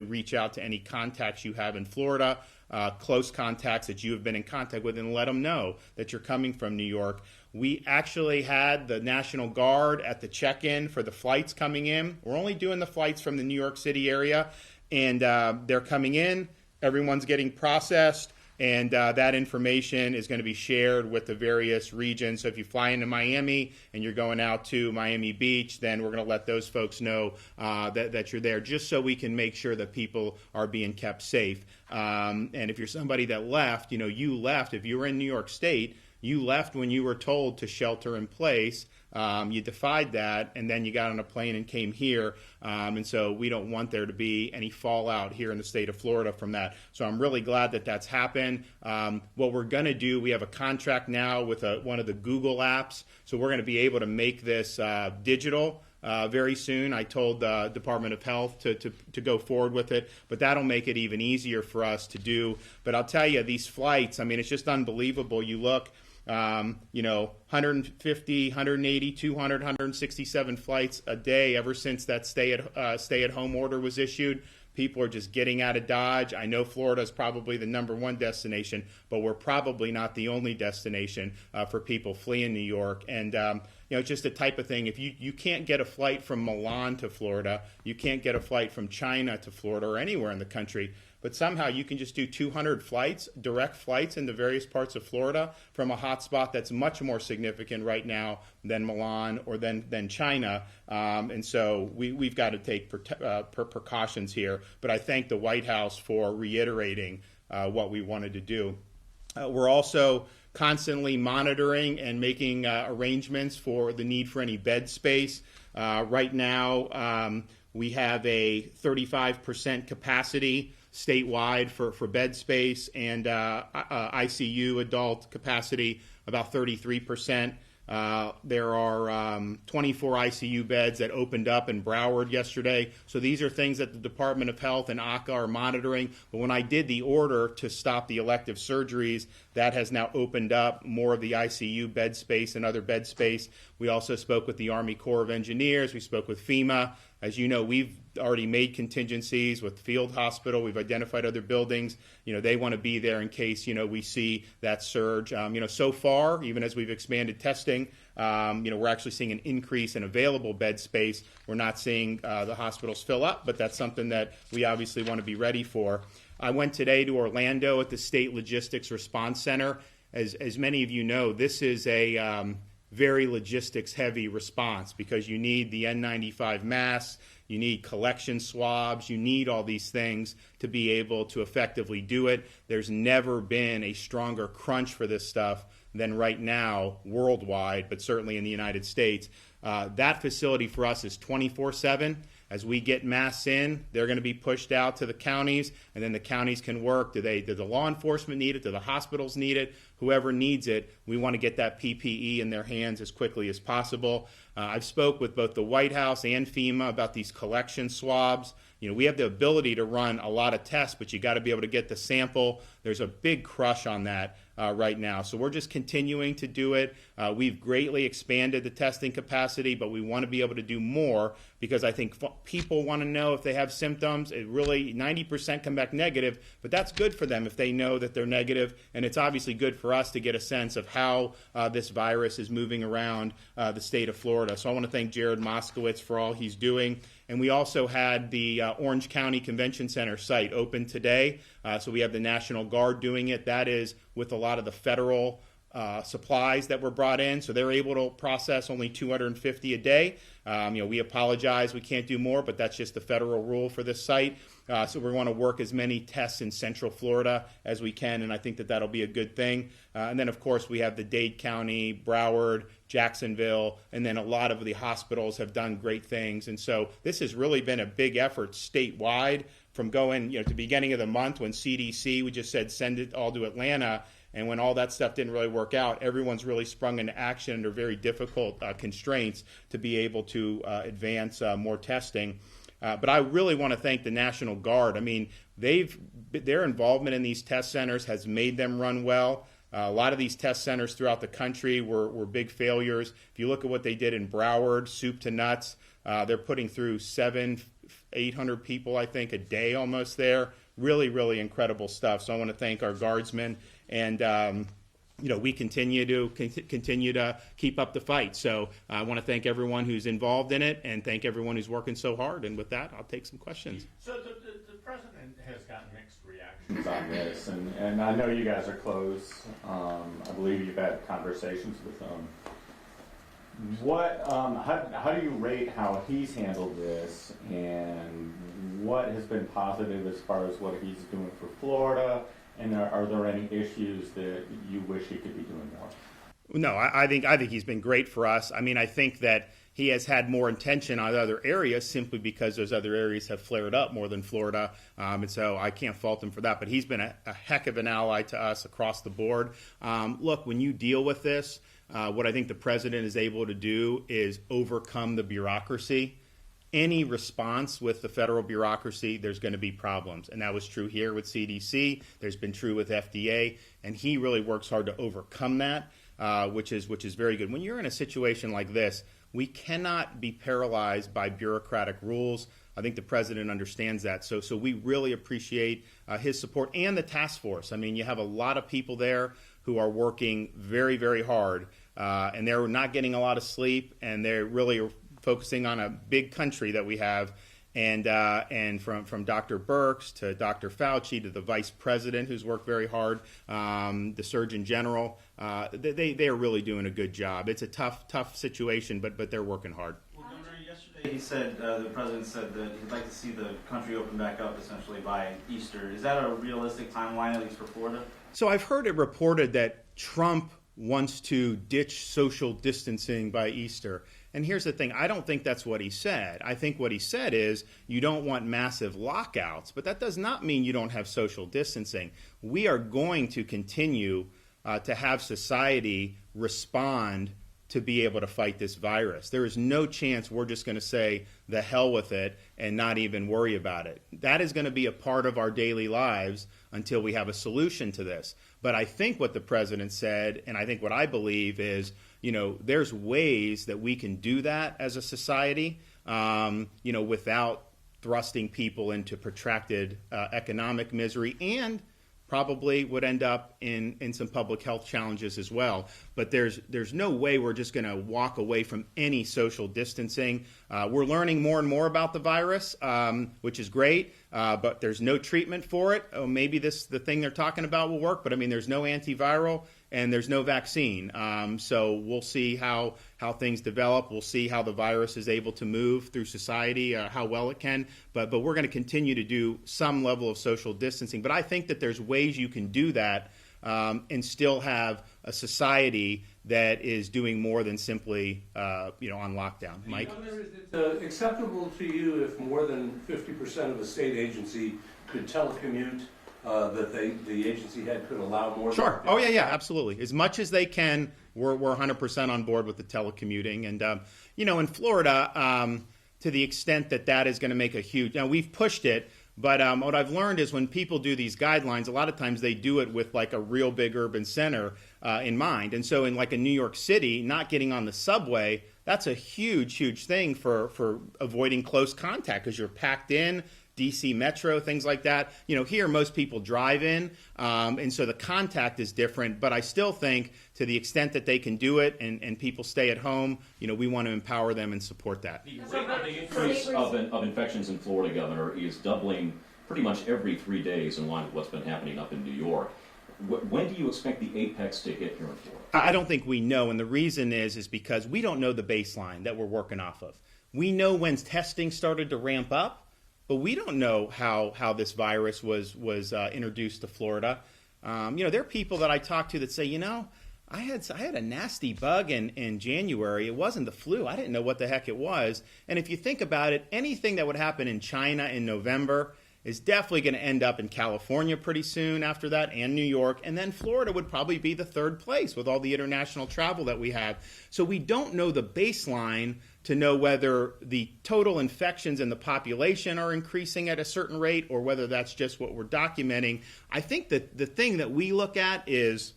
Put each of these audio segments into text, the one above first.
reach out to any contacts you have in Florida, close contacts that you have been in contact with, and let them know that you're coming from New York. We actually had the National Guard at the check-in for the flights coming in. We're only doing the flights from the New York City area, and they're coming in. Everyone's getting processed, and that information is going to be shared with the various regions. So if you fly into Miami and you're going out to Miami Beach, then we're going to let those folks know that you're there, just so we can make sure that people are being kept safe. And if you're somebody that left, you left. If you were in New York State, you left when you were told to shelter in place. You defied that, and then you got on a plane and came here. And so we don't want there to be any fallout here in the state of Florida from that. So I'm really glad that that's happened. What we're going to do, we have a contract now with one of the Google apps. So we're going to be able to make this digital very soon. I told the Department of Health to go forward with it, but that'll make it even easier for us to do. But I'll tell you, these flights, it's just unbelievable. You look, 150, 180, 200, 167 flights a day ever since that stay-at-home order was issued. People are just getting out of Dodge. I know Florida is probably the #1 destination, but we're probably not the only destination for people fleeing New York. And it's just the type of thing. If you can't get a flight from Milan to Florida, you can't get a flight from China to Florida or anywhere in the country, but somehow you can just do 200 flights, direct flights into various parts of Florida from a hotspot that's much more significant right now than Milan or than China. And so we've got to take precautions here. But I thank the White House for reiterating what we wanted to do. We're also constantly monitoring and making arrangements for the need for any bed space. Right now, we have a 35% capacity statewide for bed space, and ICU adult capacity about 33%. There are 24 ICU beds that opened up in Broward yesterday. So these are things that the Department of Health and ACA are monitoring. But when I did the order to stop the elective surgeries, that has now opened up more of the ICU bed space and other bed space. We also spoke with the Army Corps of Engineers. We spoke with FEMA. As you know, we've already made contingencies with Field Hospital. We've identified other buildings. They want to be there in case, we see that surge. So far, even as we've expanded testing, we're actually seeing an increase in available bed space. We're not seeing the hospitals fill up, but that's something that we obviously want to be ready for. I went today to Orlando at the State Logistics Response Center. As many of you know, this is a very logistics-heavy response because you need the N95 masks, you need collection swabs, you need all these things to be able to effectively do it. There's never been a stronger crunch for this stuff than right now worldwide, but certainly in the United States. That facility for us is 24/7. As we get masks in, they're going to be pushed out to the counties, and then the counties can work. Do the law enforcement need it? Do the hospitals need it? Whoever needs it, we want to get that PPE in their hands as quickly as possible. I've spoke with both the White House and FEMA about these collection swabs. We have the ability to run a lot of tests, but you got to be able to get the sample. There's a big crush on that right now. So we're just continuing to do it. We've greatly expanded the testing capacity, but we want to be able to do more because I think people want to know if they have symptoms. It really, 90% come back negative, but that's good for them if they know that they're negative, and it's obviously good for us to get a sense of how this virus is moving around the state of Florida. So I want to thank Jared Moskowitz for all he's doing. And we also had the Orange County Convention Center site open today. So we have the National Guard doing it. That is with a lot of the federal supplies that were brought in. So they're able to process only 250 a day. We apologize, we can't do more, but that's just the federal rule for this site. So we want to work as many tests in Central Florida as we can, and I think that that'll be a good thing. And then, of course, we have the Dade County, Broward, Jacksonville, and then a lot of the hospitals have done great things. And so this has really been a big effort statewide from going, to the beginning of the month when CDC, we just said send it all to Atlanta. And when all that stuff didn't really work out, everyone's really sprung into action under very difficult constraints to be able to advance more testing. But I really want to thank the National Guard. I mean, their involvement in these test centers has made them run well. A lot of these test centers throughout the country were big failures. If you look at what they did in Broward, soup to nuts, they're putting through 7 800 people, I think, a day almost there. Really, really incredible stuff. So I want to thank our guardsmen, and we continue to keep up the fight. So I want to thank everyone who's involved in it, and thank everyone who's working so hard. And with that, I'll take some questions. So the president has gotten mixed reactions on this, and I know you guys are close. I believe you've had conversations with him. How do you rate how he's handled this, and what has been positive as far as what he's doing for Florida? And are there any issues that you wish he could be doing more? No, I think he's been great for us. I mean, I think that he has had more attention on other areas simply because those other areas have flared up more than Florida. And so I can't fault him for that. But he's been a heck of an ally to us across the board. Look, when you deal with this, what I think the president is able to do is overcome the bureaucracy. Any response with the federal bureaucracy, there's going to be problems. And that was true here with CDC. There's been true with FDA. And he really works hard to overcome that, which is very good. When you're in a situation like this, we cannot be paralyzed by bureaucratic rules. I think the president understands that. So we really appreciate his support and the task force. I mean, you have a lot of people there who are working very, very hard, and they're not getting a lot of sleep, and they're really focusing on a big country that we have, and from Dr. Birx to Dr. Fauci to the vice president who's worked very hard, the Surgeon General, they are really doing a good job. It's a tough situation, but they're working hard. Well, Governor, yesterday he said, the president said that he'd like to see the country open back up essentially by Easter. Is that a realistic timeline, at least for Florida? So I've heard it reported that Trump wants to ditch social distancing by Easter. And here's the thing, I don't think that's what he said. I think what he said is you don't want massive lockouts, but that does not mean you don't have social distancing. We are going to continue to have society respond to be able to fight this virus. There is no chance we're just going to say the hell with it and not even worry about it. That is going to be a part of our daily lives until we have a solution to this. But I think what the president said, and I think what I believe is, there's ways that we can do that as a society, without thrusting people into protracted economic misery, and probably would end up in some public health challenges as well. But there's no way we're just going to walk away from any social distancing. We're learning more and more about the virus, which is great, but there's no treatment for it. Oh, maybe the thing they're talking about will work, but I mean, there's no antiviral and there's no vaccine. So we'll see how things develop. We'll see how the virus is able to move through society, how well it can. But we're going to continue to do some level of social distancing. But I think that there's ways you can do that and still have a society that is doing more than simply, on lockdown. Mike? Is it acceptable to you if more than 50% of a state agency could telecommute, that the agency head could allow more? Sure. Oh, yeah, absolutely. As much as they can, we're 100% on board with the telecommuting. And, in Florida, to the extent that is going to make a huge – now, we've pushed it. But what I've learned is when people do these guidelines, a lot of times they do it with like a real big urban center in mind. And so in like a New York City, not getting on the subway, that's a huge, huge thing for avoiding close contact because you're packed in. DC Metro, things like that. Here most people drive in, and so the contact is different. But I still think to the extent that they can do it and people stay at home, we want to empower them and support that. The increase of infections in Florida, Governor, is doubling pretty much every 3 days in line with what's been happening up in New York. When do you expect the apex to hit here in Florida? I don't think we know, and the reason is because we don't know the baseline that we're working off of. We know when testing started to ramp up, but we don't know how this virus was introduced to Florida. There are people that I talk to that say, I had a nasty bug in January. It wasn't the flu. I didn't know what the heck it was. And if you think about it, anything that would happen in China in November is definitely going to end up in California pretty soon after that, and New York. And then Florida would probably be the third place with all the international travel that we have. So we don't know the baseline to know whether the total infections in the population are increasing at a certain rate or whether that's just what we're documenting. I think that the thing that we look at is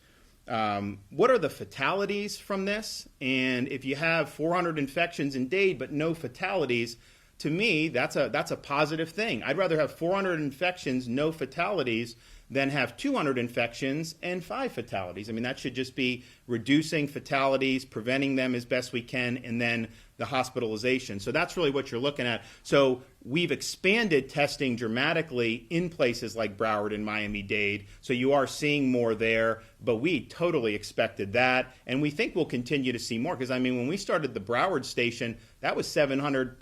what are the fatalities from this? And if you have 400 infections in Dade but no fatalities, to me, that's a positive thing. I'd rather have 400 infections, no fatalities, than have 200 infections and 5 fatalities. I mean, that should just be reducing fatalities, preventing them as best we can, and then the hospitalization. So that's really what you're looking at. So we've expanded testing dramatically in places like Broward and Miami-Dade. So you are seeing more there, but we totally expected that. And we think we'll continue to see more because, I mean, when we started the Broward station, that was 700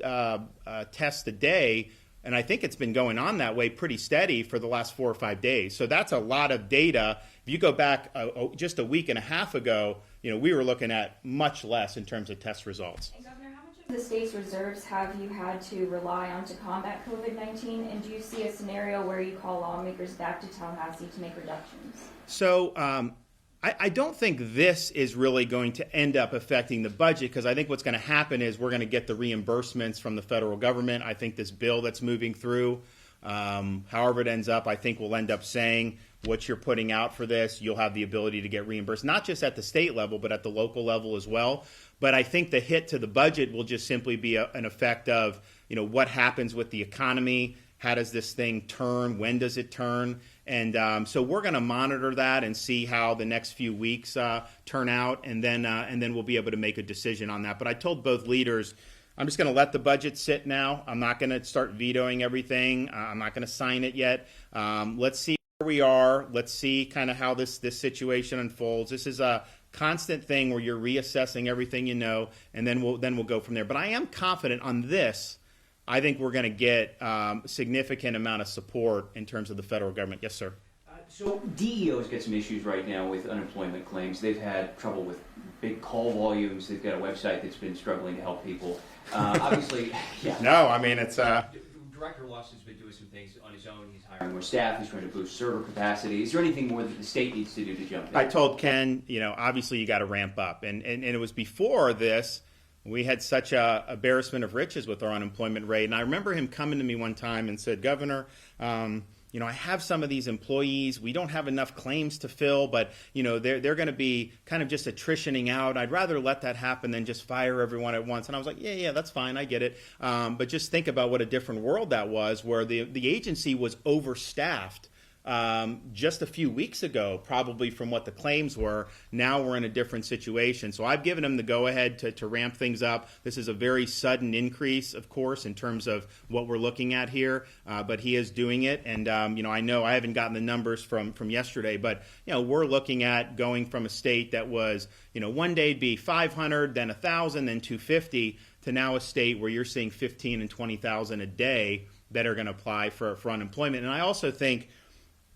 tests a day. And I think it's been going on that way pretty steady for the last 4 or 5 days. So that's a lot of data. If you go back just a week and a half ago, we were looking at much less in terms of test results. And Governor, how much of the state's reserves have you had to rely on to combat COVID-19? And do you see a scenario where you call lawmakers back to Tallahassee to make reductions? So I don't think this is really going to end up affecting the budget because I think what's going to happen is we're going to get the reimbursements from the federal government. I think this bill that's moving through, however it ends up, I think we'll end up saying what you're putting out for this, you'll have the ability to get reimbursed, not just at the state level, but at the local level as well. But I think the hit to the budget will just simply be an effect of, what happens with the economy. How does this thing turn? When does it turn? And so we're going to monitor that and see how the next few weeks turn out, and then we'll be able to make a decision on that. But I told both leaders, I'm just going to let the budget sit now. I'm not going to start vetoing everything. I'm not going to sign it yet. Let's see where we are. Let's see kind of how this situation unfolds. This is a constant thing where you're reassessing everything and then we'll go from there. But I am confident on this. I think we're going to get a significant amount of support in terms of the federal government. Yes, sir. So DEO's got some issues right now with unemployment claims. They've had trouble with big call volumes. They've got a website that's been struggling to help people. Obviously, yeah. No, I mean, it's... Director Lawson's been doing some things on his own. He's hiring more staff. He's trying to boost server capacity. Is there anything more that the state needs to do to jump in? I told Ken, obviously you got to ramp up. And it was before this, we had such a embarrassment of riches with our unemployment rate. And I remember him coming to me one time and said, Governor, I have some of these employees. We don't have enough claims to fill, but, they're going to be kind of just attritioning out. I'd rather let that happen than just fire everyone at once. And I was like, yeah, that's fine. I get it. But just think about what a different world that was, where the agency was overstaffed. Just a few weeks ago, probably from what the claims were. Now we're in a different situation. So I've given him the go-ahead to ramp things up. This is a very sudden increase, of course, in terms of what we're looking at here, but he is doing it. And, I know I haven't gotten the numbers from yesterday, but, we're looking at going from a state that was, one day it'd be 500, then 1,000, then 250, to now a state where you're seeing 15 and 20,000 a day that are going to apply for unemployment. And I also think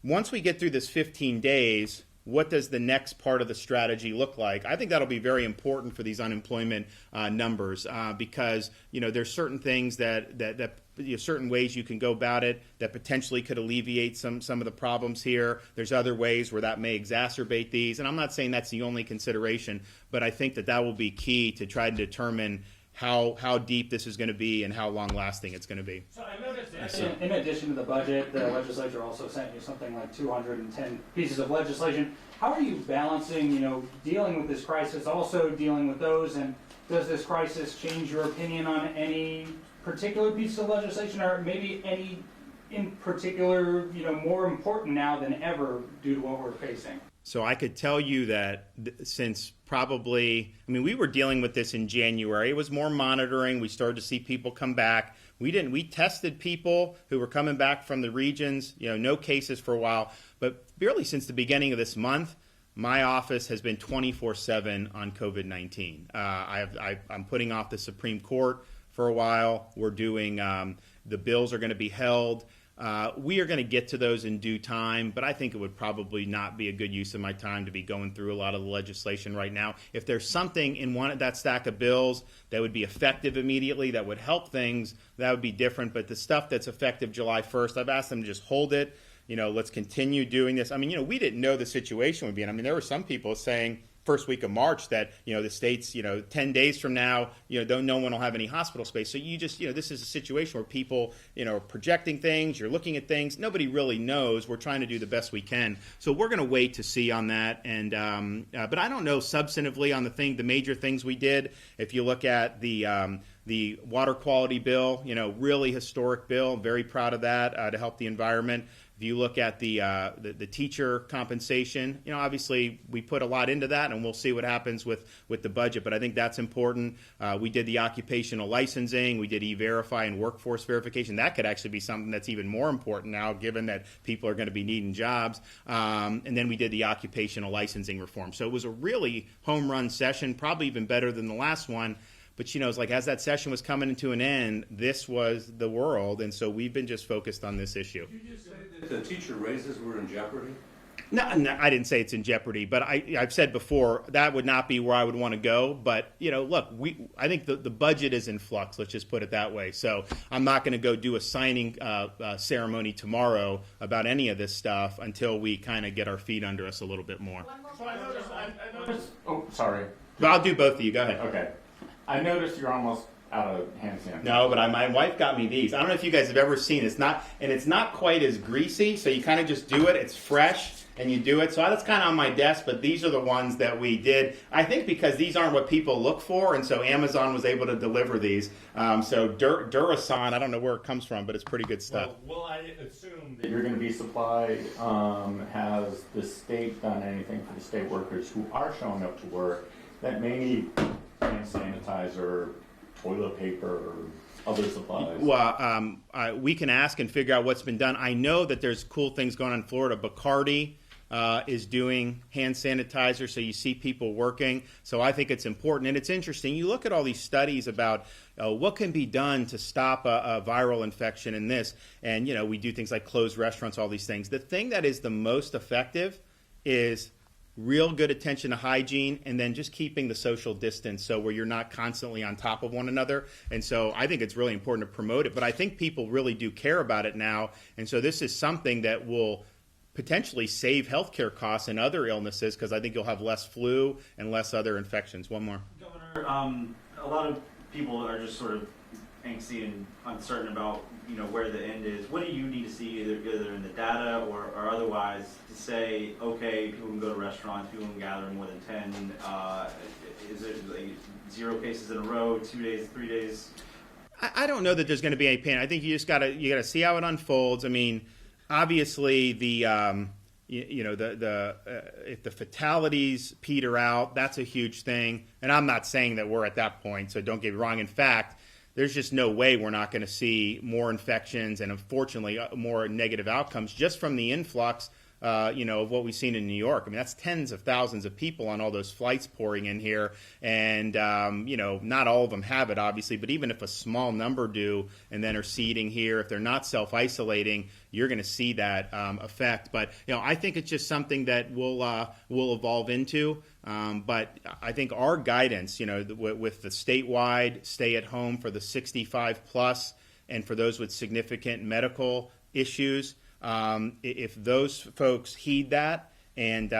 once we get through this 15 days, what does the next part of the strategy look like? I think that'll be very important for these unemployment numbers because, there's certain things that certain ways you can go about it that potentially could alleviate some of the problems here. There's other ways where that may exacerbate these. And I'm not saying that's the only consideration, but I think that will be key to try to determine how deep this is going to be and how long-lasting it's going to be. So I noticed that in addition to the budget, the legislature also sent you something like 210 pieces of legislation. How are you balancing, dealing with this crisis, also dealing with those, and does this crisis change your opinion on any particular piece of legislation, or maybe any in particular, more important now than ever due to what we're facing? So I could tell you that since probably, we were dealing with this in January. It was more monitoring. We started to see people come back. We tested people who were coming back from the regions, no cases for a while. But barely since the beginning of this month, my office has been 24/7 on COVID-19. I'm putting off the Supreme Court for a while. We're doing, the bills are going to be held. We are going to get to those in due time, but I think it would probably not be a good use of my time to be going through a lot of the legislation right now. If there's something in that stack of bills that would be effective immediately, that would help things, that would be different. But the stuff that's effective July 1st, I've asked them to just hold it. Let's continue doing this. We didn't know the situation would be in. There were some people saying first week of March that, the states, 10 days from now, no one will have any hospital space. So you just, this is a situation where people, are projecting things, you're looking at things. Nobody really knows. We're trying to do the best we can. So we're going to wait to see on that. And, but I don't know substantively on the major things we did. If you look at the The water quality bill, really historic bill. Very proud of that to help the environment. If you look at the teacher compensation, obviously we put a lot into that, and we'll see what happens with the budget. But I think that's important. We did the occupational licensing. We did E-Verify and workforce verification. That could actually be something that's even more important now, given that people are going to be needing jobs. And then we did the occupational licensing reform. So it was a really home run session, probably even better than the last one. But, it's like as that session was coming to an end, this was the world. And so we've been just focused on this issue. Did you just say that the teacher raises were in jeopardy? No, I didn't say it's in jeopardy. But I've said before, that would not be where I would want to go. But, look, I think the budget is in flux. Let's just put it that way. So I'm not going to go do a signing ceremony tomorrow about any of this stuff until we kind of get our feet under us a little bit more. So I noticed, oh, sorry. But I'll do both of you. Go ahead. Okay. I noticed you're almost out of hand sanitizer. No, but my wife got me these. I don't know if you guys have ever seen it. It's not quite as greasy, so you kind of just do it. It's fresh, and you do it. So that's kind of on my desk, but these are the ones that we did. I think because these aren't what people look for, and so Amazon was able to deliver these. So Durasan, I don't know where it comes from, but it's pretty good stuff. Well, I assume that you're going to be supplied. Has the state done anything for the state workers who are showing up to work that may need hand sanitizer, toilet paper, or other supplies? Well, we can ask and figure out what's been done. I know that there's cool things going on in Florida. Bacardi is doing hand sanitizer, so you see people working. So I think it's important. And it's interesting. You look at all these studies about what can be done to stop a viral infection in this. And, we do things like close restaurants, all these things. The thing that is the most effective is real good attention to hygiene, and then just keeping the social distance, so where you're not constantly on top of one another. And so I think it's really important to promote it, but I think people really do care about it now. And so this is something that will potentially save healthcare costs and other illnesses, because I think you'll have less flu and less other infections. One more. Governor, a lot of people are just sort of angsty and uncertain about where the end is. What do you need to see either in the data or otherwise to say, okay, people can go to restaurants, people can gather more than 10? Is it like 0 cases in a row, 2 days, 3 days? I don't know that there's going to be any pain. I think you just gotta see how it unfolds. I mean, obviously if the fatalities peter out, that's a huge thing. And I'm not saying that we're at that point, so don't get me wrong. In fact, there's just no way we're not going to see more infections and, unfortunately, more negative outcomes just from the influx, of what we've seen in New York. I mean, that's tens of thousands of people on all those flights pouring in here. And, not all of them have it, obviously, but even if a small number do and then are seeding here, if they're not self-isolating, you're going to see that effect. But, I think it's just something that we'll evolve into. But I think our guidance, with the statewide stay at home for the 65 plus and for those with significant medical issues, if those folks heed that and,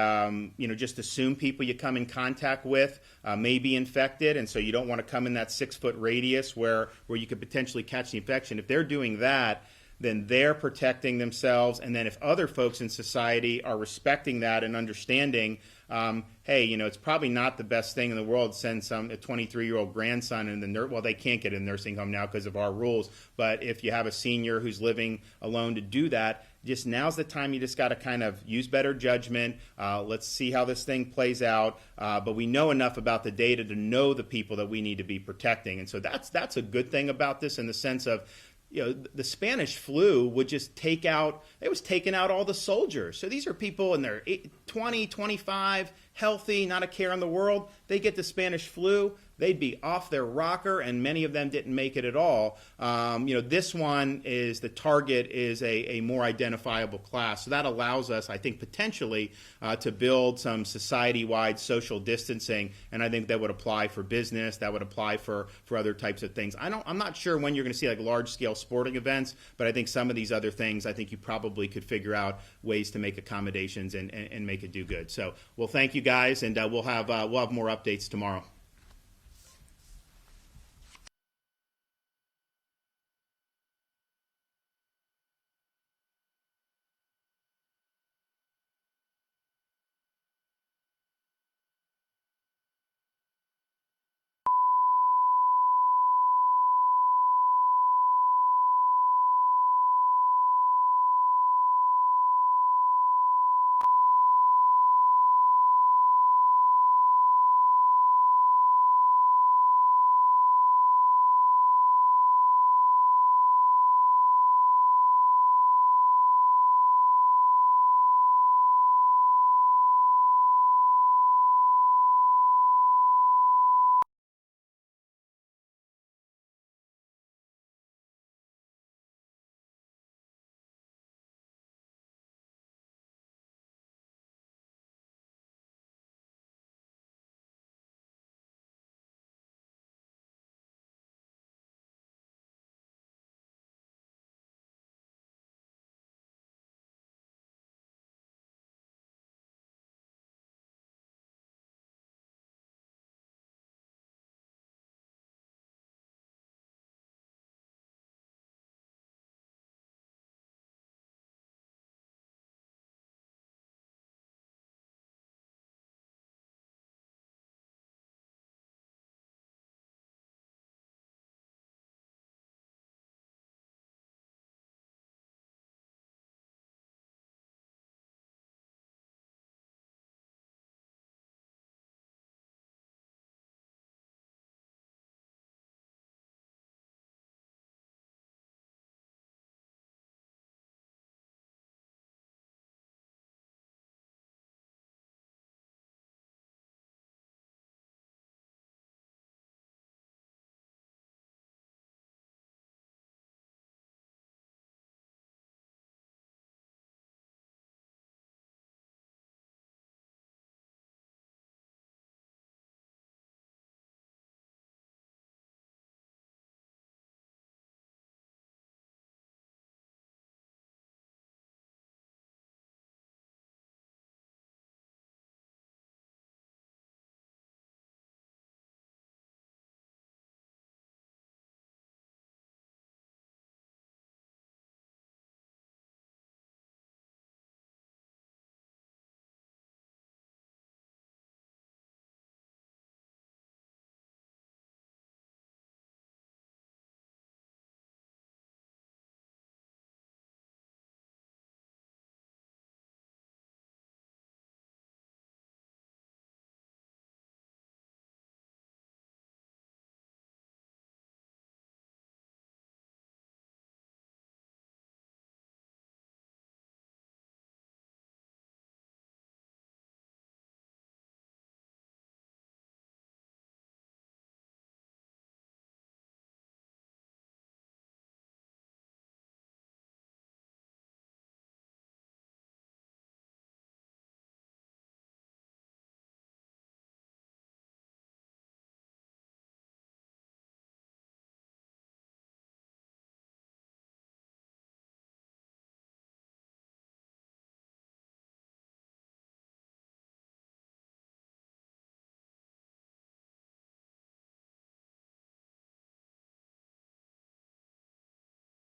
just assume people you come in contact with may be infected, and so you don't want to come in that 6-foot radius where you could potentially catch the infection. If they're doing that, then they're protecting themselves. And then if other folks in society are respecting that and understanding, hey, it's probably not the best thing in the world to send a 23-year-old grandson in well, they can't get in a nursing home now because of our rules. But if you have a senior who's living alone to do that, just now's the time. You just got to kind of use better judgment. Let's see how this thing plays out. But we know enough about the data to know the people that we need to be protecting. And so that's a good thing about this, in the sense of, the Spanish flu would just taking out all the soldiers. So these are people in their 20, 25, healthy, not a care in the world. They get the Spanish flu, they'd be off their rocker, and many of them didn't make it at all. This one is, the target is a more identifiable class. So that allows us, I think, potentially to build some society-wide social distancing, and I think that would apply for business, that would apply for other types of things. I'm not sure when you're going to see like large-scale sporting events, but I think some of these other things, I think you probably could figure out ways to make accommodations and make it do good. So, well, thank you guys, and we'll have more updates tomorrow.